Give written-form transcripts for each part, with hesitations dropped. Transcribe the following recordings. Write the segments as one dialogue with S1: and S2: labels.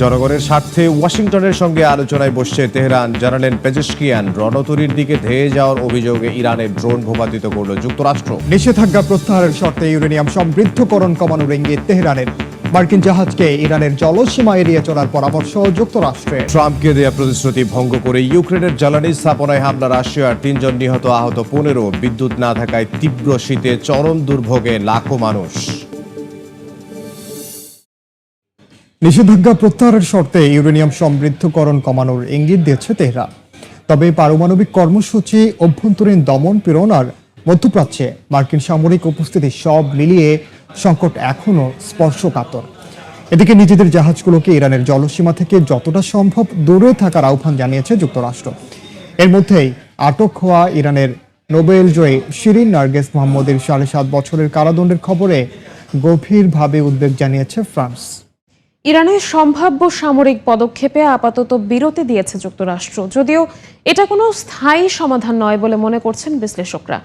S1: জনগণের স্বার্থে ওয়াশিংটনের সঙ্গে আলোচনায় বসছে তেহরান, জানালেন পেজেশকিয়ান। রণতরীর দিকে ধেয়ে যাওয়ার অভিযোগে ইরানের ড্রোন ভূপাতিত করল যুক্তরাষ্ট্র।
S2: নিষেধাজ্ঞা প্রত্যাহারের শর্তে ইউরেনিয়াম সমৃদ্ধকরণ কমানোর ইঙ্গিত তেহরানের। মার্কিন জাহাজকে ইরানের জলসীমা এড়িয়ে চলার পরামর্শ যুক্তরাষ্ট্রের।
S1: ট্রাম্পকে দেয়া প্রতিশ্রুতি ভঙ্গ করে ইউক্রেনের জ্বালানি স্থাপনায় হামলা রাশিয়ার, ৩ জন নিহত, আহত ১৫। বিদ্যুৎ না থাকায় তীব্র শীতে চরম দুর্ভোগে লাখো মানুষ।
S2: নিষেধাজ্ঞা প্রত্যাহারের শর্তে ইউরেনিয়াম সমৃদ্ধকরণ কমানোর ইঙ্গিত দিয়েছে তেহরান। তবে পারমাণবিক কর্মসূচি, অভ্যন্তরীণ দমন পীড়ন আর মধ্যপ্রাচ্যে মার্কিন সামরিক উপস্থিতি সব মিলিয়ে সংকট এখনও স্পর্শকাতর। এদিকে নিজেদের জাহাজগুলোকে ইরানের জলসীমা থেকে যতটা সম্ভব দূরে থাকার আহ্বান জানিয়েছে যুক্তরাষ্ট্র। এর মধ্যেই আটক হওয়া ইরানের নোবেল জয়ী শিরিন নার্গিস মোহাম্মদের ৭.৫ বছরের কারাদণ্ডের খবরে গভীরভাবে উদ্বেগ জানিয়েছে ফ্রান্স।
S3: ইরানের সম্ভাব্য সামরিক পদক্ষেপে আপাতত বিরতি দিয়েছে যুক্তরাষ্ট্র, যদিও এটা কোনো স্থায়ী সমাধান নয় বলে মনে করছেন বিশ্লেষকরা।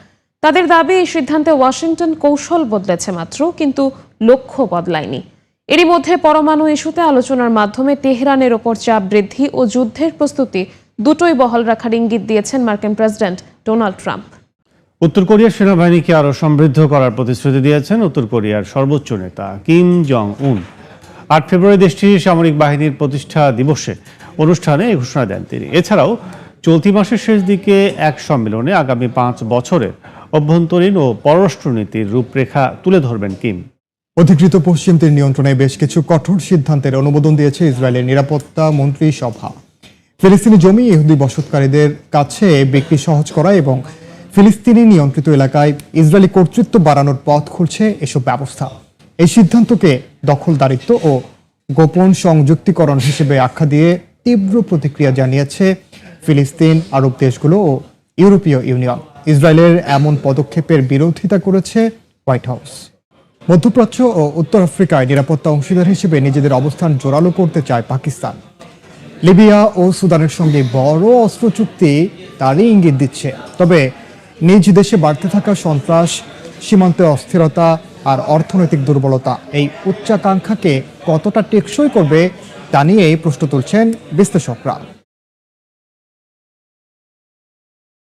S3: তাদের দাবি, এই সিদ্ধান্তে ওয়াশিংটন কৌশল বদলেছে মাত্র, কিন্তু লক্ষ্য বদলায়নি। এরই মধ্যে পরমাণু ইস্যুতে আলোচনার মাধ্যমে তেহরানের ওপর চাপ বৃদ্ধি ও যুদ্ধের প্রস্তুতি দুটোই বহাল রাখার ইঙ্গিত দিয়েছেন মার্কিন প্রেসিডেন্ট ডোনাল্ড ট্রাম্প।
S4: উত্তর কোরিয়ার সেনাবাহিনীকে আরও সমৃদ্ধ করার প্রতিশ্রুতি দিয়েছেন উত্তর কোরিয়ার সর্বোচ্চ নেতা কিম জং উন। ৮ ফেব্রুয়ারি দেশটির সামরিক বাহিনীর প্রতিষ্ঠা দিবসে অনুষ্ঠানে এই ঘোষণা দেন তিনি। এছাড়াও চলতি মাসের শেষ দিকে এক সম্মেলনে আগামী ৫ বছরের অভ্যন্তরীণ ও পররাষ্ট্রনীতির রূপরেখা তুলে ধরবেন কিম।
S2: অধিকৃত পশ্চিম তীর নিয়ন্ত্রণে বেশ কিছু কঠোর সিদ্ধান্তের অনুমোদন দিয়েছে ইসরায়েলের নিরাপত্তা মন্ত্রী সভা। ফিলিস্তিনি জমি ইহুদি বসতকারীদের কাছে বিক্রি সহজ করা এবং ফিলিস্তিনি নিয়ন্ত্রিত এলাকায় ইসরায়েলি কর্তৃত্ব বাড়ানোর পথ খুলছে এসব ব্যবস্থা। এই সিদ্ধান্তকে দখলদারিত্ব ও গোপন সংযুক্তিকরণ হিসেবে আখ্যা দিয়ে তীব্র প্রতিক্রিয়া জানিয়েছে ফিলিস্তিন, আরব দেশগুলো ও ইউরোপীয় ইউনিয়ন। ইসরায়েলের এমন পদক্ষেপের বিরোধিতা করেছে হোয়াইট হাউস। মধ্যপ্রাচ্য ও উত্তর আফ্রিকায় নিরাপত্তা অংশীদার হিসেবে নিজেদের অবস্থান জোরালো করতে চায় পাকিস্তান। লিবিয়া ও সুদানের সঙ্গে বড় অস্ত্র চুক্তি তারই ইঙ্গিত দিচ্ছে। তবে নিজ দেশে বাড়তে থাকা সন্ত্রাস, সীমান্তে অস্থিরতা আর অর্থনৈতিক দুর্বলতা এই উচ্চাকাঙ্ক্ষাকে কতটা টেকসই করবে তা নিয়েই প্রশ্ন তুলছেন বিশ্লেষকরা।